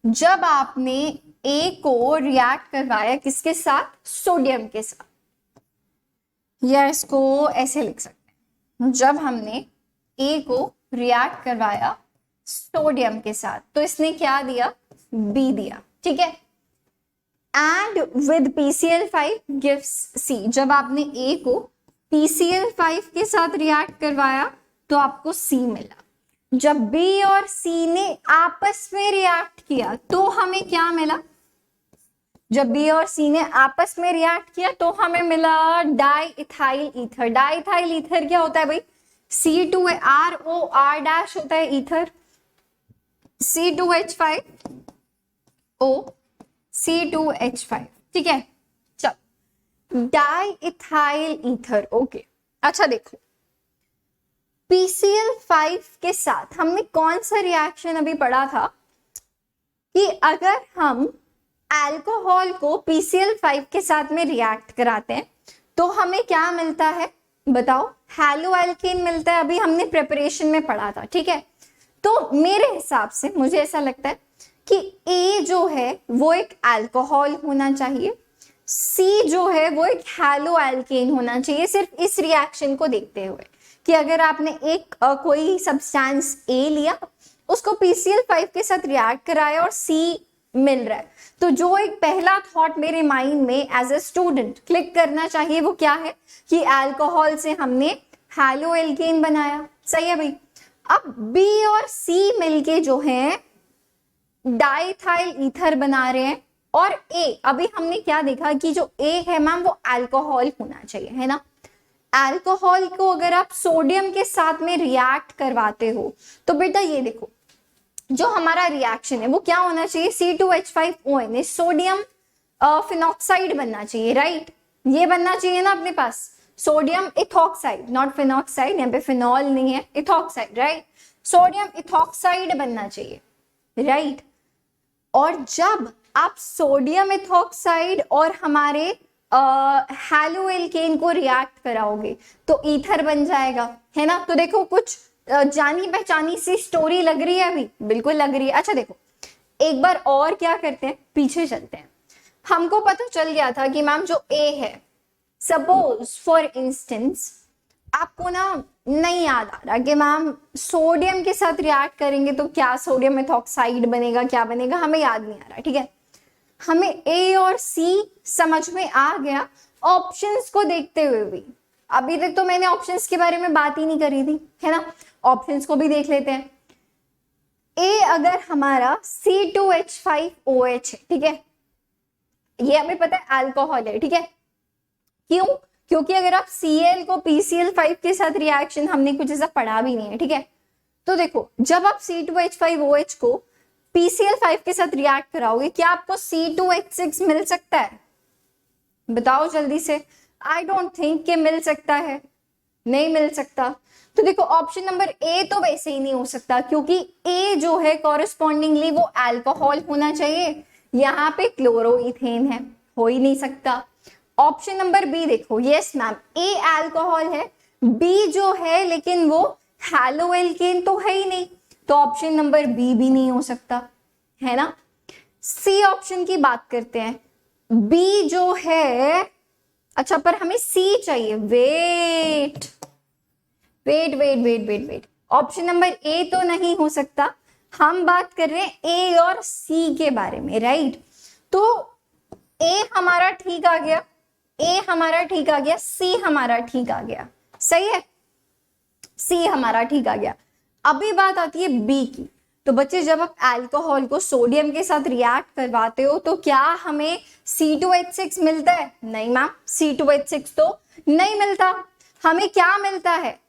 जब आपने A को react करवाया किसके साथ? Sodium के साथ, या इसको ऐसे लिख सकते हैं, जब हमने A को रिएक्ट करवाया सोडियम के साथ तो इसने क्या दिया? B दिया। ठीक है। And with PCl5 gives C, जब आपने A को PCl5 के साथ रिएक्ट करवाया तो आपको C मिला। जब B और C ने आपस में रिएक्ट किया तो हमें क्या मिला? जब B और C ने आपस में रिएक्ट किया तो हमें मिला डाइइथाइल ईथर। डाइइथाइल ईथर क्या होता है भाई? C2ROR डैश होता है ईथर, C2H5O C2H5। ठीक है, चल डाइइथाइल ईथर। ओके, अच्छा देखो, PCl5 के साथ हमने कौन सा रिएक्शन अभी पढ़ा था कि अगर हम अल्कोहल को PCl5 के साथ में रिएक्ट कराते हैं तो हमें क्या मिलता है बताओ? हैलोएल्केन मिलता है। अभी हमने प्रिपरेशन में पढ़ा था। ठीक है, तो मेरे हिसाब से मुझे ऐसा लगता है कि A जो है वो एक अल्कोहल होना चाहिए, C जो है वो एक हैलोएल्केन होना चाहिए, सिर्फ इस रिएक्शन को देखते हुए कि अगर आपने एक कोई सब्सटेंस A लिया, उसको PCl5 के साथ रिएक्ट कराया और C मिल रहा है, तो जो एक पहला थॉट मेरे माइंड में एज ए स्टूडेंट क्लिक करना चाहिए वो क्या है कि अल्कोहल से हमने हैलोएल्केन बनाया। सही है भाई। अब B और C मिलके जो है डाइइथाइल ईथर बना रहे हैं, और A, अभी हमने क्या देखा कि जो A है मैम वो अल्कोहल होना चाहिए, है ना? अल्कोहल को अगर आप सोडियम के साथ में रिएक्ट करवाते हो तो बेटा ये देखो, जो हमारा रिएक्शन है वो क्या होना चाहिए? C2H5ONH सोडियम फिनॉक्साइड बनना चाहिए, राइट? ये बनना चाहिए ना अपने पास, सोडियम इथॉक्साइड, नॉट फिनॉक्साइड, यहाँ पे फिनॉल नहीं है, इथॉक्साइड, राइट? सोडियम इथॉक्साइड बनना चाहिए, राइट? और जब आप सोडियम इथॉक्साइड और हमारे हैलोएल्केन को रिएक्ट कराओगे तो ईथर बन जाएगा, है ना? तो देखो कुछ जानी पहचानी सी स्टोरी लग रही है अभी, बिल्कुल लग रही है। अच्छा देखो, एक बार और क्या करते हैं, पीछे चलते हैं। हमको पता चल गया था कि मैम जो A है, सपोज फॉर इंस्टेंस आपको ना नहीं याद आ रहा कि मैम सोडियम के साथ रिएक्ट करेंगे तो क्या सोडियम इथॉक्साइड बनेगा, क्या बनेगा, हमें याद नहीं आ रहा। ठीक है, हमें A और C समझ में आ गया ऑप्शंस को देखते हुए भी। अभी तक तो मैंने ऑप्शंस के बारे में बात ही नहीं करी थी, है ना? ऑप्शंस को भी देख लेते हैं। A अगर हमारा C2H5OH है, ठीक है, ये हमें पता है अल्कोहल है, ठीक है। क्यों? क्योंकि अगर आप Cl को PCl5 के साथ रिएक्शन, हमने कुछ ऐसा पढ़ा भी नहीं है, ठीक है। तो देखो, जब आप C2H5OH को PCl5 के साथ रिएक्ट कराओगे, क्या आपको C2H6 मिल सकता है? बताओ जल्दी से। आई डोंट थिंक कि मिल सकता है, नहीं मिल सकता। तो देखो, ऑप्शन नंबर ए तो वैसे ही नहीं हो सकता, क्योंकि ए जो है कॉरेस्पॉन्डिंगली वो अल्कोहल होना चाहिए, यहाँ पे क्लोरोइथेन है, हो ही नहीं सकता। ऑप्शन नंबर बी देखो, यस मैम, ए अल्कोहल है, बी जो है लेकिन वो हैलोएल्केन तो है ही नहीं, तो ऑप्शन नंबर बी भी नहीं हो सकता, है ना। सी ऑप्शन की बात करते हैं, बी जो है, अच्छा पर हमें सी चाहिए। Wait wait wait wait wait wait, option number A तो नहीं हो सकता, हम बात कर रहे हैं ए और सी के बारे में, राइट। तो ए हमारा ठीक आ गया, ए हमारा ठीक आ गया, सी हमारा ठीक आ गया, सही है, सी हमारा ठीक आ गया। अभी बात आती है बी की। तो बच्चे, जब आप अल्कोहल को सोडियम के साथ रिएक्ट करवाते हो तो क्या हमें C2H6 मिलता है? नहीं मैम, C2H6 तो नहीं मिलता, हमें क्या मिलता है?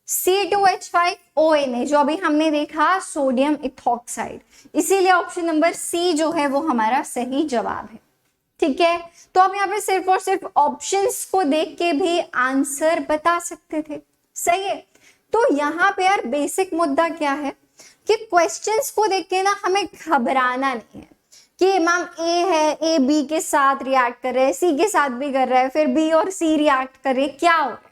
C2H5ONA, जो अभी हमने देखा सोडियम इथॉक्साइड। इसीलिए ऑप्शन नंबर सी जो है वो हमारा सही जवाब है, ठीक है, तो आप यहाँ पे सिर्फ और सिर्फ ऑप्शंस को देख के भी आंसर बता सकते थे, सही है। तो यहाँ पे यार बेसिक मुद्दा क्या है कि क्वेश्चंस को देख के ना हमें घबराना नहीं है कि मैम ए है, ए बी के साथ रिएक्ट कर रहे हैं, सी के साथ भी कर रहा है, फिर बी और सी रिएक्ट कर रहे हैं, क्या हो रहा है,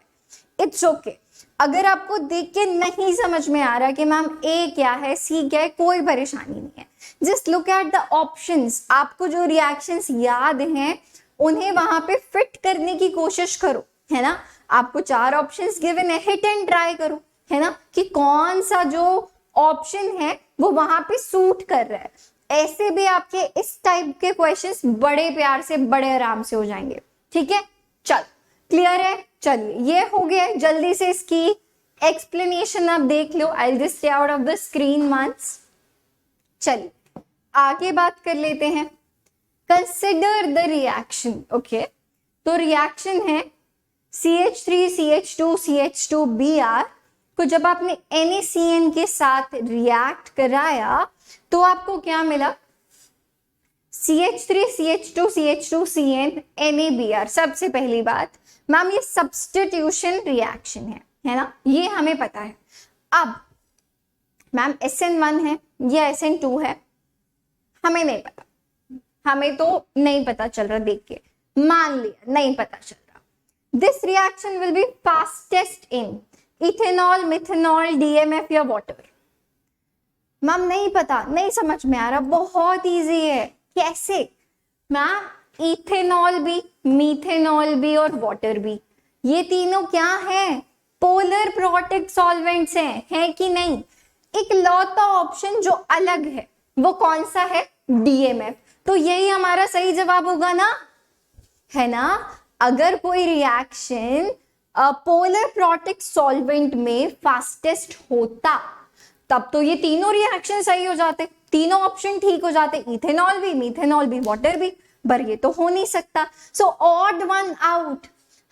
इट्स ओके। अगर आपको देख के नहीं समझ में आ रहा कि मैम ए क्या है, सी क्या है, कोई परेशानी नहीं है, just look at the options. आपको जो रिएक्शंस याद हैं उन्हें वहां पे फिट करने की कोशिश करो, है ना। आपको 4 ऑप्शंस गिवन है, हिट एंड ट्राई करो, है ना, कि कौन सा जो ऑप्शन है वो वहां पे सूट कर रहा है। ऐसे भी आपके इस टाइप के क्वेश्चंस बड़े प्यार से, बड़े आराम से हो जाएंगे, ठीक है। चल क्लियर है, चलिए ये हो गया। जल्दी से इसकी एक्सप्लेनेशन आप देख लो। I just stay out of the screen once. चलिए आगे बात कर लेते हैं। Consider the reaction, okay. तो रिएक्शन है CH3 CH2 CH2Br को जब आपने NaCN के साथ रिएक्ट कराया तो आपको क्या मिला, CH3 CH2 CH2CN NaBr। सबसे पहली बात मैम ये सब्स्टिट्यूशन रिएक्शन है ना, ये हमें पता है। अब मैम SN1 है या SN2 है, हमें नहीं पता, हमें तो नहीं पता चल रहा, देख के मान लिया नहीं पता चल रहा। This reaction will be fastest in ethanol, methanol, DMF या वाटर। मैम नहीं पता, नहीं समझ में आ रहा, बहुत इजी है। कैसे मैम, इथेनॉल भी, मीथेनॉल भी और वाटर भी, ये तीनों क्या है, पोलर प्रोटिक सॉल्वेंट्स हैं, है कि नहीं। एक लौता ऑप्शन जो अलग है वो कौन सा है, DMF। तो यही हमारा सही जवाब होगा ना, है ना। अगर कोई रिएक्शन पोलर प्रोटिक सॉल्वेंट में फास्टेस्ट होता तब तो ये तीनों रिएक्शन सही हो जाते, तीनों ऑप्शन ठीक हो जाते, इथेनॉल भी, मीथेनॉल भी, वाटर भी। पर ये तो हो नहीं सकता। So odd one out.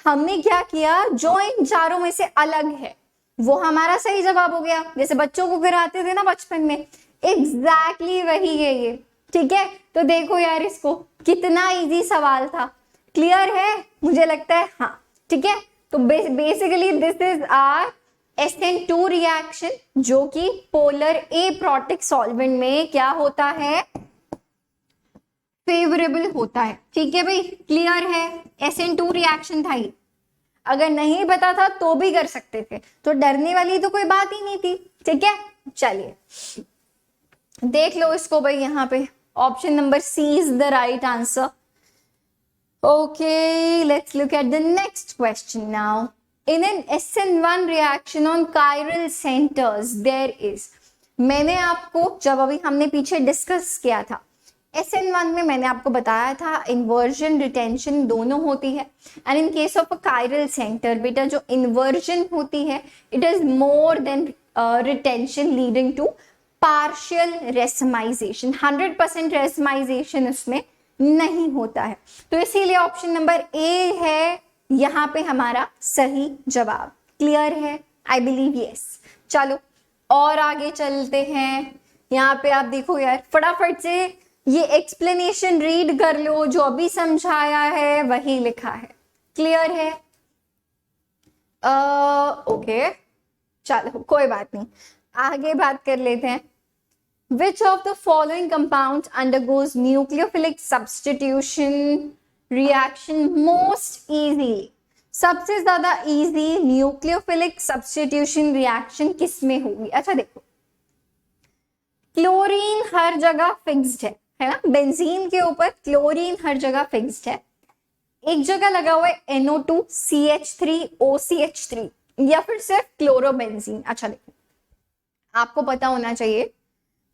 हमने क्या किया, जो इन चारों में से अलग है वो हमारा सही जवाब हो गया। जैसे बच्चों को कराते थे ना बचपन में, एग्जैक्टली वही है ये, ठीक है। तो देखो यार इसको, कितना इजी सवाल था। क्लियर है, मुझे लगता है, हाँ ठीक है। तो basically this is our SN2 reaction, जो कि पोलर ए प्रोटिक सॉल्वेंट में क्या होता है, फेवरेबल होता है, ठीक है भाई। क्लियर है, SN2 रिएक्शन था ये। अगर नहीं पता था तो भी कर सकते थे, तो डरने वाली तो कोई बात ही नहीं थी, ठीक है। चलिए देख लो इसको भाई, यहाँ पे option number C is the right answer. Okay, let's look at the next question now. In an SN1 reaction on chiral centers, there is, मैंने आपको जब अभी हमने पीछे डिस्कस किया था SN1 में, मैंने आपको बताया था इन्वर्जन रिटेंशन दोनों होती है। And in case of a chiral centre बेटा, जो इन्वर्जन होती है it is more than retention leading to partial racemisation. 100% racemisation उसमें नहीं होता है। तो इसीलिए ऑप्शन नंबर A है यहाँ पे हमारा सही जवाब। क्लियर है, आई बिलीव यस। चलो और आगे चलते हैं। यहाँ पे आप देखो यार, फटाफट से ये एक्सप्लेनेशन रीड कर लो, जो अभी समझाया है वही लिखा है। क्लियर है, ओके चलो कोई बात नहीं, आगे बात कर लेते हैं। Which of the following compounds undergoes nucleophilic substitution reaction most easily? सबसे ज्यादा इजी न्यूक्लियोफिलिक सब्स्टिट्यूशन रिएक्शन किस में होगी? अच्छा देखो, क्लोरीन हर जगह फिक्स्ड है ना, बेंजीन के ऊपर क्लोरीन हर जगह फिक्स्ड है। एक जगह लगा हुआ है NO2 CH3 OCH3 या फिर सिर्फ क्लोरोबेंजीन। अच्छा देखो, आपको पता होना चाहिए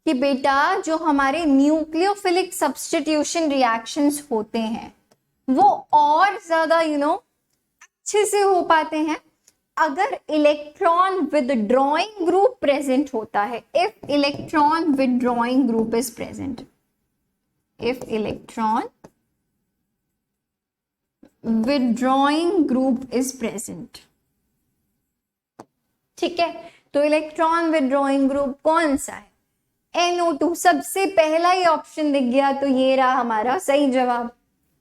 कि बेटा जो हमारे न्यूक्लियोफिलिक सब्स्टिट्यूशन रिएक्शंस होते हैं वो और ज्यादा अच्छे से हो पाते हैं अगर इलेक्ट्रॉन विदड्रॉइंग ग्रुप प्रेजेंट होता है। If electron withdrawing group is present, if electron withdrawing group is present, ठीक है। तो इलेक्ट्रॉन विदड्रॉइंग ग्रुप कौन सा है? NO2। सबसे पहला ही ऑप्शन दिख गया तो ये रहा हमारा सही जवाब।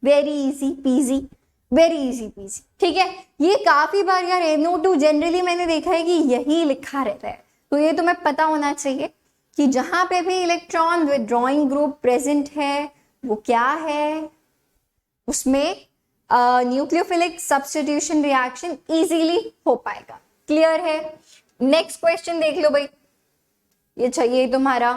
Very easy PG, very easy PG, ठीक है। ये काफी बार यार NO2 जनरली मैंने देखा है कि यही लिखा रहता है, तो ये तुम्हें पता होना चाहिए कि जहां पे भी इलेक्ट्रॉन विथड्रॉइंग ग्रुप प्रेजेंट है वो क्या है, उसमें न्यूक्लियोफिलिक सब्स्टिट्यूशन रिएक्शन इजीली हो पाएगा। क्लियर है? नेक्स्ट क्वेश्चन देख लो भाई, ये चाहिए तुम्हारा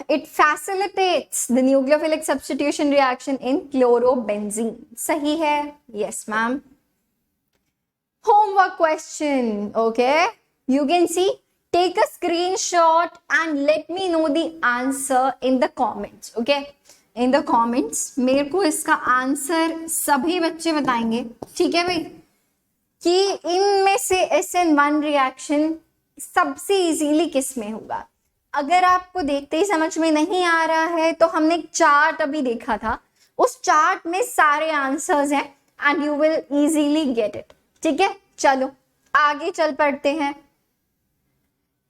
it facilitates the nucleophilic substitution reaction in chlorobenzene. सही है? Yes ma'am. Homework question, okay, you can see, take a screenshot and let me know the answer in the comments. Okay, in the comments मेरे को इसका answer सभी बच्चे बताएंगे, ठीक है भाई, कि इनमें से SN1 रिएक्शन सबसे इजीली किस में होगा। अगर आपको देखते ही समझ में नहीं आ रहा है तो हमने एक चार्ट अभी देखा था, उस चार्ट में सारे आंसर्स हैं and you will easily get it, ठीक है। चलो आगे चल पड़ते हैं।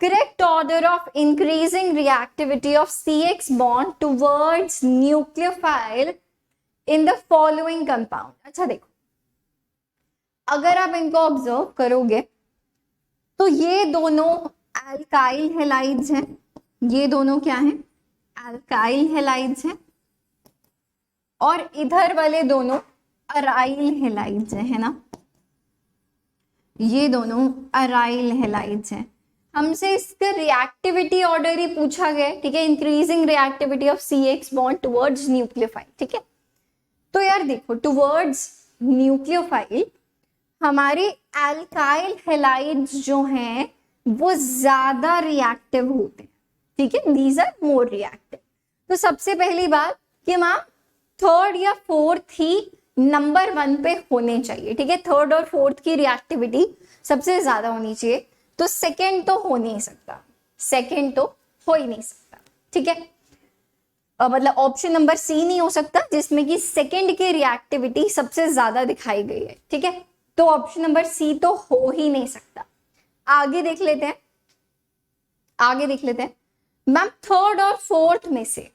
Correct order of increasing reactivity of CX bond towards nucleophile in the following compound। अच्छा देखो, अगर आप इनको ऑब्जर्व करोगे तो ये दोनों अल्काइल हैलाइड्स हैं, ये दोनों क्या हैं? अल्काइल हैलाइड्स हैं, और इधर वाले दोनों अराइल हैलाइड्स हैं, है ना, ये दोनों अराइल हैलाइड्स हैं। हमसे इसका रिएक्टिविटी ऑर्डर ही पूछा गया, ठीक है, increasing reactivity of CX bond towards nucleophile, ठीक है। तो यार देखो, टुवर्ड्स न्यूक्लियोफाइल हमारे अल्काइल हैलाइड्स जो हैं वो ज्यादा रिएक्टिव होते हैं, ठीक है, दीज आर मोर रिएक्टिव। तो सबसे पहली बात कि मैम थर्ड या फोर्थ ही नंबर 1 पे होने चाहिए, ठीक है, थर्ड और फोर्थ की रिएक्टिविटी सबसे ज्यादा होनी चाहिए। तो सेकंड तो हो नहीं सकता, सेकंड तो हो ही नहीं सकता, ठीक है, मतलब ऑप्शन नंबर C नहीं हो सकता जिसमें कि सेकंड की रिएक्टिविटी सबसे ज्यादा दिखाई गई है, ठीक है, तो ऑप्शन नंबर C तो हो ही नहीं सकता। आगे देख लेते हैं, आगे देख लेते हैं मैम, थर्ड और फोर्थ में से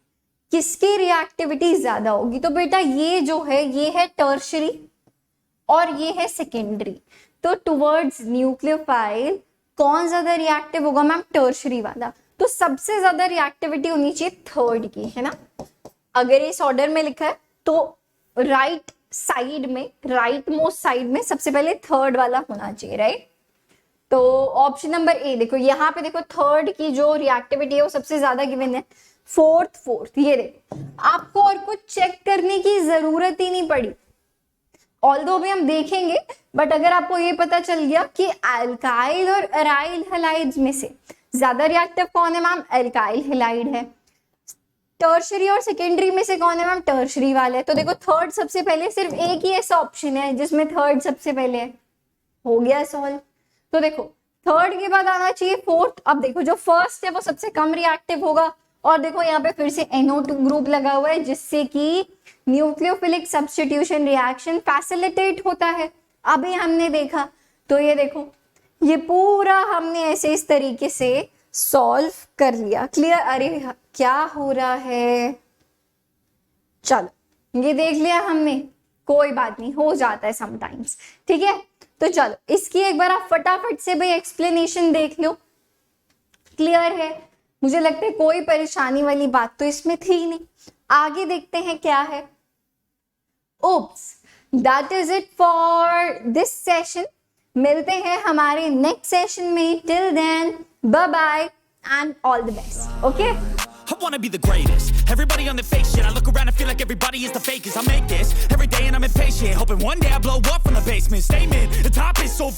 किसकी रिएक्टिविटी ज्यादा होगी। तो बेटा ये जो है ये है टर्शरी और ये है सेकेंडरी, तो टुवर्ड्स न्यूक्लियोफाइल कौन ज्यादा रिएक्टिव होगा मैम? टर्शरी वाला। तो सबसे ज्यादा रिएक्टिविटी होनी चाहिए थर्ड की, है ना। अगर इस ऑर्डर में लिखा है तो राइट साइड में, राइट मोस्ट साइड में सबसे पहले थर्ड वाला होना चाहिए, राइट। तो ऑप्शन नंबर A देखो, यहाँ पे देखो थर्ड की जो रिएक्टिविटी है वो सबसे ज्यादा गिवन है, फोर्थ, ये देखो, आपको और कुछ चेक करने की जरूरत ही नहीं पड़ी, ऑल्दो भी हम देखेंगे, बट अगर आपको ये पता चल गया कि अल्काइल और अराइल हैलाइड्स में से ज्यादा रिएक्टिव कौन है मैम? अल्काइल हैलाइड है। टर्शरी और सेकेंडरी में से कौन है मैम? टर्शरी वाले है। तो देखो थर्ड सबसे पहले, सिर्फ एक ही ऐसा ऑप्शन है जिसमें थर्ड सबसे पहले है, हो गया सॉल्व। तो देखो थर्ड के बाद आना चाहिए फोर्थ। अब देखो जो फर्स्ट है वो सबसे कम रिएक्टिव होगा, और देखो यहाँ पे फिर से NO2 ग्रुप लगा हुआ है जिससे कि न्यूक्लियोफिलिक सब्स्टिट्यूशन रिएक्शन फैसिलिटेट होता है, अभी हमने देखा। तो ये देखो ये पूरा हमने ऐसे इस तरीके से सॉल्व कर लिया। क्लियर? अरे क्या हो रहा है, चलो ये देख लिया हमने, कोई बात नहीं, हो जाता है समटाइम्स, ठीक है। तो चलो इसकी एक बार आप फटाफट से भाई एक्सप्लेनेशन देख लो। क्लियर है? मुझे लगता है कोई परेशानी वाली बात तो इसमें थी ही नहीं। आगे देखते हैं क्या है। Oops, that is it for this session. मिलते हैं हमारे नेक्स्ट सेशन में। Till then bye bye and all the best. Okay? I wanna be the greatest. Everybody on the fake shit. I look around and feel like everybody is the fakest. I make this every day and I'm impatient, hoping one day I blow up from the basement. Statement, the top is so